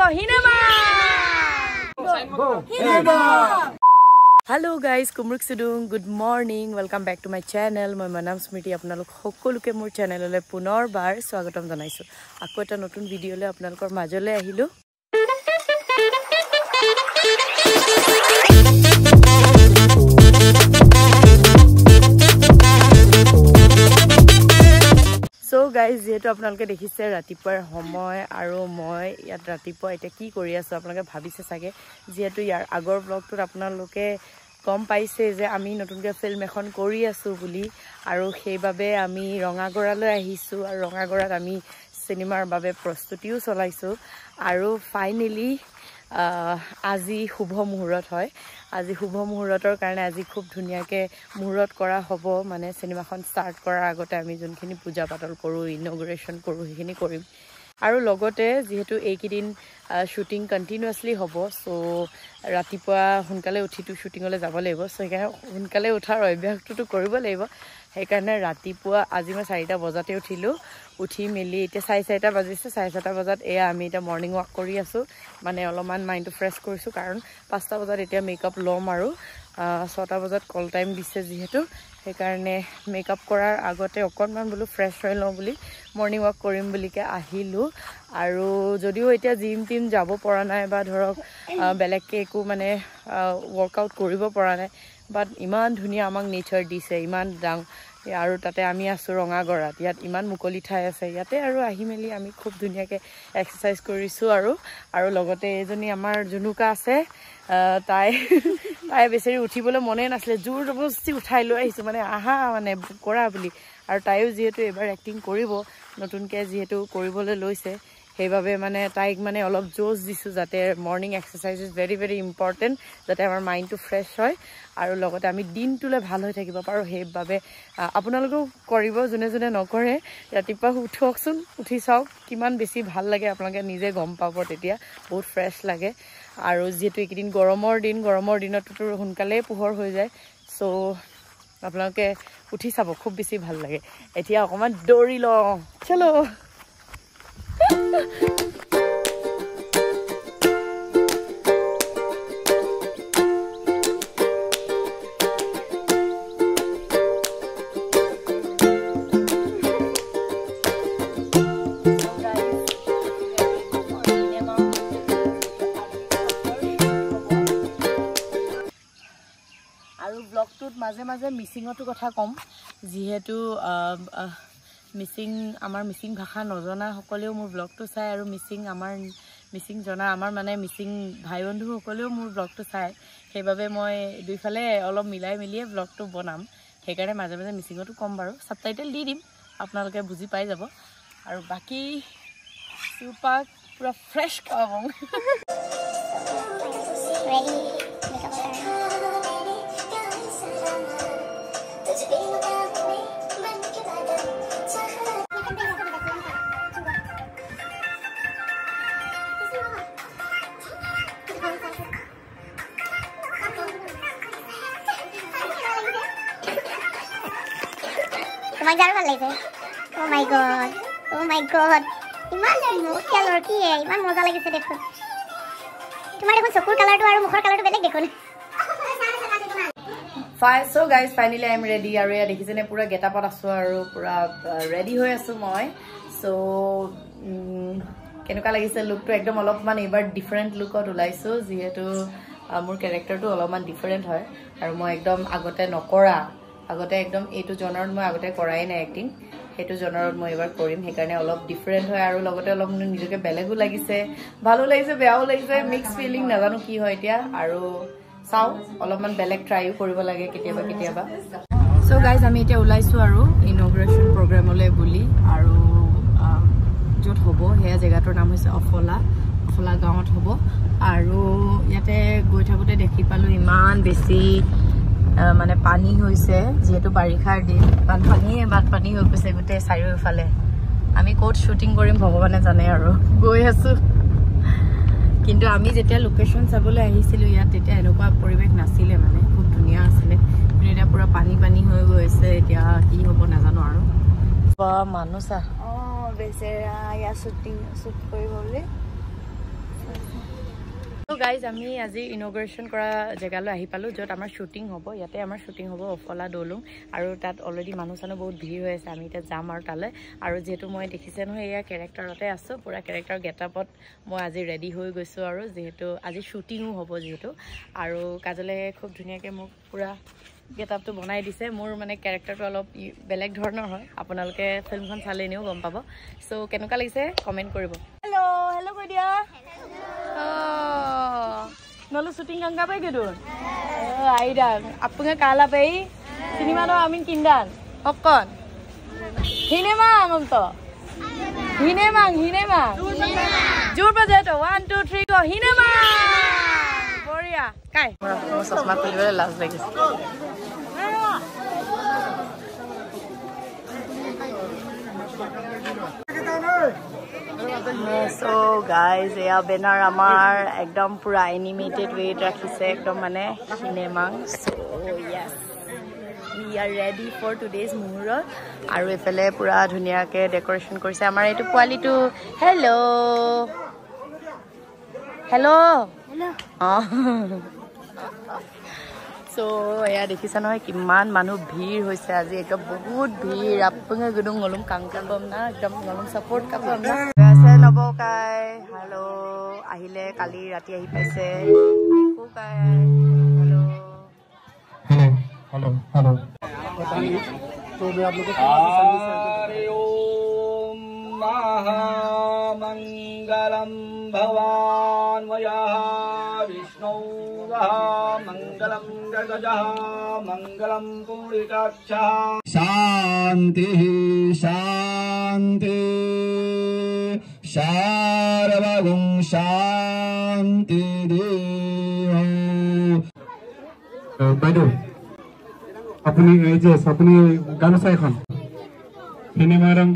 Hello guys, Kumruk Sudung. Good morning. Welcome back to my channel. My name is Smriti. আপোনালোক সকলোকে মোৰ চেনেললৈ পুনৰবাৰ স্বাগতম জনাইছো। আকৌ এটা নতুন ভিডিঅলৈ আপোনালোকৰ মাজলৈ আহিলো। So guys, যেহেতু আপোনালোকে দেখিছে ৰাতিপুৱাৰ সময় আৰু মই ইয়াত ৰাতিপুৱা এটা কি কৰি আছো আপোনালোকে ভাবিছে চাগে যেহেতু ইয়াৰ আগৰ ব্লগটোত আপোনালোকে গম পাইছে যে আমি নতুনকৈ ফিল্ম এখন কৰি আছো বুলি আৰু সেইবাবে আমি ৰঙাগড়ালৈ আহিছো আৰু ৰঙাগড়াত আমি সিনেমাৰ বাবে প্ৰস্তুতিও চলাইছো আৰু ফাইনালি আজি শুভ মুহূৰ্ত হয় আজি শুভ মুহূৰ্তৰ কাৰণে আজি খুব ধুনিয়াকে মুহূৰ্ত কৰা হ'ব মানে সিনেমাখন ষ্টাৰ্ট কৰাৰ আগতে আমি যোনখিনি পূজা পাতল কৰো ইনগ্ৰেচন কৰো সেইখিনি কৰিম আৰু লগতে যেহেতু এইকেইদিন শুটিং কন্টিনিউয়াসলি হ'ব সো ৰাতিপুৱা সোনকালে উঠিটো শুটিংলৈ যাব লাগিব সো সেইকাৰণে সোনকালে উঠাৰ অভ্যাসটো কৰিব লাগিব সেইকাৰণে ৰাতিপুৱা আজি মই 4টা বজাতে উঠিলো উঠি মেলি এতিয়া 4:30 বাজিছে 4:30 বজাত এয়া আমি এটা মৰ্নিং ৱাক কৰি আছো মানে অলপমান মাইন্ডটো ফ্ৰেছ কৰিছো কাৰণ 5টা বজাত এতিয়া মেকআপ লম আৰু 6টা বজাত কল টাইম দিছে যেহেতু সেইকাৰণে মেকআপ কৰাৰ আগতে অকনমান বলো ফ্ৰেছ হৈ লওঁ বুলি মৰ্নিং ৱাক কৰিম বুলিকে আহিলো আৰু যদিও এতিয়া জিম টিম যাব পৰা নাই বা ধৰক বেলেগকে একো মানে ওয়াৰ্কআউট কৰিব পৰা নাই বাট ইমান ধুনিয়া আমাক নেচাৰ দিছে ইমান ডাং আৰু তাতে আমি আছো ৰঙাগড়াত ইয়াত ইমান মুকলি ঠাই আছে ইয়াতে আৰু আহি মেলি আমি খুব ধুনিয়াকে এক্সাৰসাইজ কৰিছো আৰু লগতে এজনী আমাৰ জুনুকা আছে তাই বেছিৰি উঠিবলৈ মনে নাছিলে জোৰ জবৰদস্তি উঠাই লৈ আহিছো মানে আহা মানে কৰা বুলি আৰু তাইও যেহেতু এবাৰ এক্টিং কৰিব নতুনকে যেহেতু কৰিবলৈ লৈছে সেইবাবে মানে তাইক মানে অলপ জোশ দিছো যাতে morning exercise is very very important যাতে আমাৰ মাইন্ডটো ফ্ৰেছ হয় আৰু লগতে আমি দিনটোলে ভাল হৈ থাকিব পাৰো সেইবাবে আপোনালোকেও কৰিব যোনে যোনে নকৰে ৰাতিপুৱা উঠকচোন উঠি চাওক কিমান বেছি ভাল লাগে আপোনালোকে নিজে গম পাব তেতিয়া বহুত ফ্ৰেছ লাগে আৰু যেহেতু এইকেইদিন গৰমৰ দিনতো সোনকালে পোহৰ হৈ যায় সো আপোনালোকে উঠি চাব খুব বেছি ভাল লাগে এতিয়া অকমান দৌৰি লওঁ চলো আৰু ব্লগটোত মাজে মাজে মিসিংটো কথা কম যেহেতু আমাৰ মিসিং ভাষা নজনা সকলেও মোৰ ব্লগটো চাই আৰু মিসিং জনা আমাৰ মানে মিসিং ভাই বন্ধু সকলেও মোৰ ব্লগটো চাই সেইবাবে মই দুইফালে অলপ মিলাই মিলিয়ে ব্লগটো বনাম সেইকাৰণে মাজে মাজে মিসিংটো কম বাৰু সাবটাইটেল দি দিম আপোনালোকে বুজি পাই যাব আৰু বাকি সুপাক পুৰা ফ্ৰেশ পাবং ready তোমাক যাৰ ভাল লাগিছে ও মাই গড ইমান মুখীয়া লড়কি ইমান মজা লাগিছে দেখোন তোমাৰ দেখোন চকুৰ কালাৰটো আৰু মুখৰ কালাৰটো বেলেগ দেখোন So guys, finally I'm ready আৰু এয়া দেখিছেনে পুৰা গেটআপত আছো আৰু পুৰা ৰেডি হৈ আছো মই সো কেনেকুৱা লাগিছে লুকটো একদম অলপমান এবাৰ ডিফাৰেন্ট লুকত ওলাইছো যেহেতু মোৰ ক্যাৰেক্টাৰটো অলপমান ডিফাৰেন্ট হয় আৰু মই একদম আগতে একদম এইটো জনাৰত মই আগতে কৰাই নাই এক্টিং হেতু জনাৰত মই এবাৰ কৰিম সেইকাৰণে অলপ ডিফাৰেন্ট হয় আৰু লগতে অলপ নিজকে বেলেগো লাগিছে ভালো লাগিছে বেয়াও লাগিছে মিক্স ফিলিং নাজানো কি হয় এতিয়া আৰু চাও অলপমান বেলেগ ট্ৰাইও কৰিব লাগে কেতিয়াবা সো গাইজ আমি এতিয়া ওলাইছো আৰু ইনগ্ৰেচন প্ৰগ্ৰামলৈ বুলি আৰু য'ত হ'ব হেয়া জেগাটোৰ নাম হৈছে অফলা গাঁৱত হ'ব আৰু ইয়াতে গৈ থাকোতে দেখি পালো ইমান বেছি মানে পানী হৈছে যেহেতু বাৰিষাৰ দিন বানপানী হৈ গৈছে গোটেই চাৰিওফালে আমি ক'ত শুটিং কৰিম ভগৱানে জানে আৰু গৈ আছো কিন্তু আমি যেতিয়া লোকেশন চাবলৈ আহিছিলো ইয়াত তেতিয়া এনেকুৱা পৰিবেশ নাছিলে মানে খুব ধুনিয়া আছিল কিন্তু এটা পুৰা পানী হৈ গৈছে এতিয়া কি হ'ব নাজানো আৰু মানুহ চা বেচেৰা ইয়া শুট কৰিব বুলি গাইজ আমি আজি ইনগ্ৰেশ্যন কৰা জেগালৈ আহি পালোঁ য'ত আমাৰ শ্বুটিং হ'ব ইয়াতে আমাৰ শ্বুটিং হ'ব অফলা দৌলুং আৰু তাত অলৰেডি মানুহ চানুহ বহুত ভিৰ হৈ আছে আমি এতিয়া যাম আৰু তালৈ আৰু যিহেতু মই দেখিছে নহয় এয়া কেৰেক্টাৰতে আছোঁ পুৰা কেৰেক্টাৰ গেটআপত মই আজি ৰেডি হৈ গৈছোঁ আৰু যিহেতু আজি শ্বুটিঙো হ'ব যিহেতু আৰু কাজলে খুব ধুনীয়াকৈ মোক পুৰা গেটআপটো বনাই দিছে মোৰ মানে কেৰেক্টাৰটো অলপ বেলেগ ধৰণৰ হয় আপোনালোকে ফিল্মখন চালে এনেও গম পাব চ' কেনেকুৱা লাগিছে কমেণ্ট কৰিব হেল্ল' কৈ দিয়া Nolu syuting kang kape gitu? Aidan, apanya kalah pei? Sinema do amin kindan, popcorn. Hine mang onto. Hine mang. Jur baje to 1 2 3 go. Hine mang. Boria. Kai. Mau sosma kuliwale last lagi. So guys, yeah, benar amar ekdom pura animated way rakhise ekdom mane cinemang. So yes, we are ready for today's muhurat. Aru efale pura dhuniya ke decoration korise amar etu quality to hello. So yeah, dekhisa noy kiman manu bhir hoise aji ekdom bahut bhir apunge gudung ngolum kangkang bom na ekdom ngolum support ka bom na নবৌ কাই hello' আহিলে কালি ৰাতি আহি পাইছে Nico কাই hello' तो मैं आप लोगों को हरि ओम महामंगलम भगवान वयः विष्णु मंगलम गगजः मंगलम पुरिकाक्षः शांति शारवगुं शांति বাইদেউ আপুনি এই যে আপুনি গামোচা এখন সিনেমারম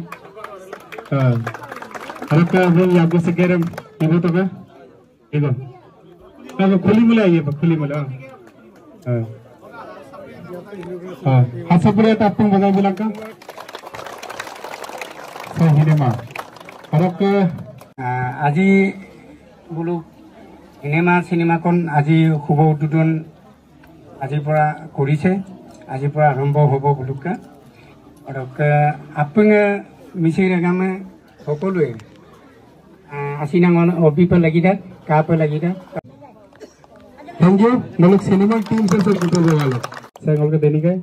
হরকা বল आपको सिकेरम इबो तो का इबो अब खुली मिला ये खुली मिला हां हाथ पर टापन बजा बोला का सिनेमा হরকা আজি বলো সিনেমা কোন আজি শুভ উদ্বোধন আজিৰ পৰা কৰিছে আজিৰ পৰা আৰম্ভ হ'ব বুলুকা আৰু আপুনি মিছিৰে গামে সকলোৱে আছিনাঙৰ অবিপ লাগি থাক কাপ লাগি থাক থ্যাংক ইউ নলক সিনেমা টিম से सब गुटो वाले सांगल के देनी काय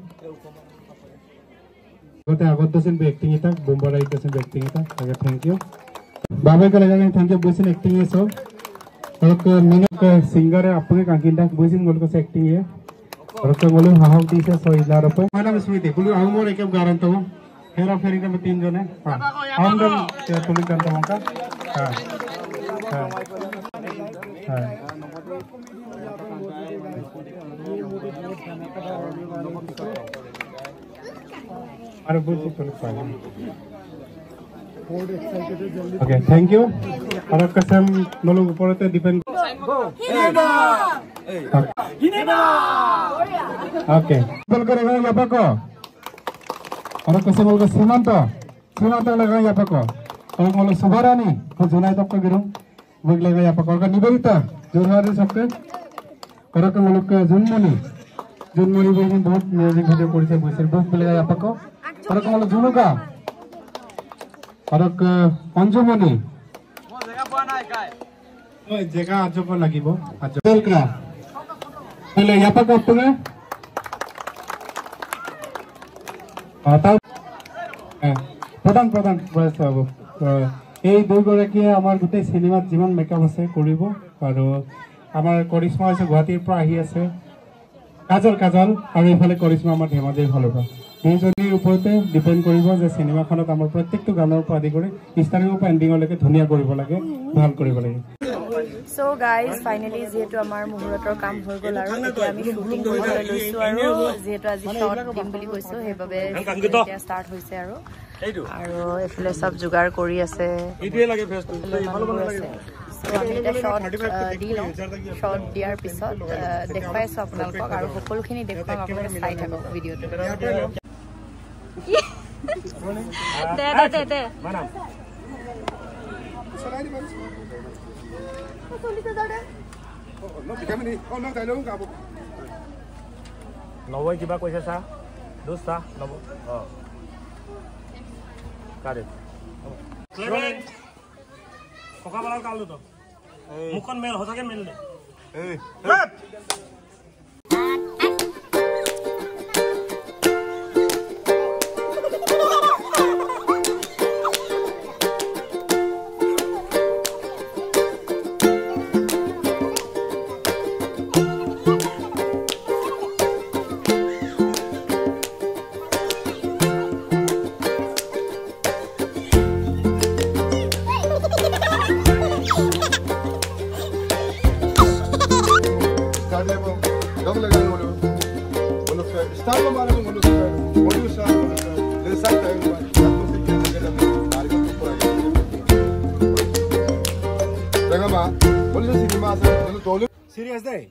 गोटे আগত দছেন एक्टिंग इता बोंबाराई दसेन एक्टिंग इता आगे थैंक यू बाबा का लगा थैंक यू बोसिन एक्टिंग है सब और मिनक सिंगर है अपने काकिंदा बोसिन गोल को एक्टिंग है और तो बोलो हाउ दिस है 6000 रुपए मैडम स्मृति बोलो हाउ मोर एक गारंट हो हेरा फेरी में 3 जन है हम दम तुली करता हूं का हां अरे बोल तो फाइन ओके थैंक यू और कसम नलो ऊपरते डिपेंड ओके बोल करेगा यहाँ पर को और कैसे बोल कर सीमांत लगा यहाँ पर को और बोलो सुभारानी और जुनाई तक का गिरूं बोल लगा यहाँ पर को निवेदिता जोरहारे सबके और के बोलो के जुनमणि बोल बहुत म्यूजिक वीडियो कोई से बोल बहुत बोलेगा यहाँ पर को और के बोलो जुनुका और के अंजुमणि जगह आज को লাগিব आज तेलका पहले यहाँ पर कब तुम्हें प्रधान बस बाबू এই দুইগৰাকীয়ে আমাৰ গোটেই সিনেমাত যিমান মেকআপ আছে কৰিব আৰু আমাৰ কৰিশ্মা আছে গুৱাহাটীৰ পৰা আহি আছে কাজল আৰু ইফালে কৰিশ্মা আমাৰ ধেমাজিৰ ফালৰ পৰা দুইজনীৰ ওপৰতে ডিপেণ্ড কৰিব যে সিনেমাখনত আমাৰ প্ৰত্যেকটো গানৰ পৰা আদি কৰি ষ্টাৰ্টিঙৰ পৰা এণ্ডিঙলৈকে ধুনীয়া কৰিব লাগে ভাল কৰিব লাগে So guys, finally যেহেতু আমাৰ মুহুৰতৰ কাম হৈ গল আৰু এতিয়া আমি শুটিং কৰিবলৈ লৈছো আৰু যেহেতু আজি শট দিম বুলি কৈছো হেবাবে এতিয়া ষ্টাৰ্ট হৈছে আৰু এফালে সব যোগাৰ কৰি আছে ইটোৱে লাগে ফেসটো ভালো আছে সো আমি এটা শট দি লওঁ শট দিয়াৰ পিছত দেখুৱাইছো আপোনালোকক আৰু সকলোখিনি দেখুৱাম আপোনালোকে চাই থাকক ভিডিঅটো দে মানা নবৈ কিবা কৈছে চা দুচ চা নব কাৰে ককা বলাৰ কাল তো মুখন মেল হঠাকে মেল দে Serious day.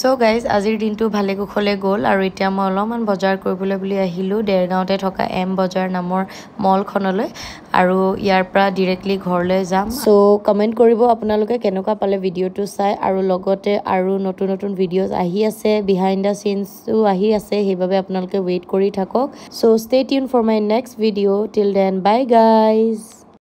So guys, আজিৰ দিনটো ভালে কুশলে গ'ল আৰু এতিয়া মই অলপমান বজাৰ কৰিবলৈ বুলি আহিলোঁ দেৰগাঁৱতে থকা এম বজাৰ নামৰ মলখনলৈ আৰু ইয়াৰ পৰা ডাইৰেক্টলি ঘৰলৈ যাম। সো কমেন্ট কৰিব আপোনালোকে কেনেকুৱা পালে ভিডিঅ'টো চাই আৰু লগতে আৰু নতুন নতুন ভিডিঅ'জ আহি আছে বিহাইণ্ড দ্য সিনছও আহি আছে সেইবাবে আপোনালোকে ৱেইট কৰি থাকক। So stay tune for my next video' till then bye guys.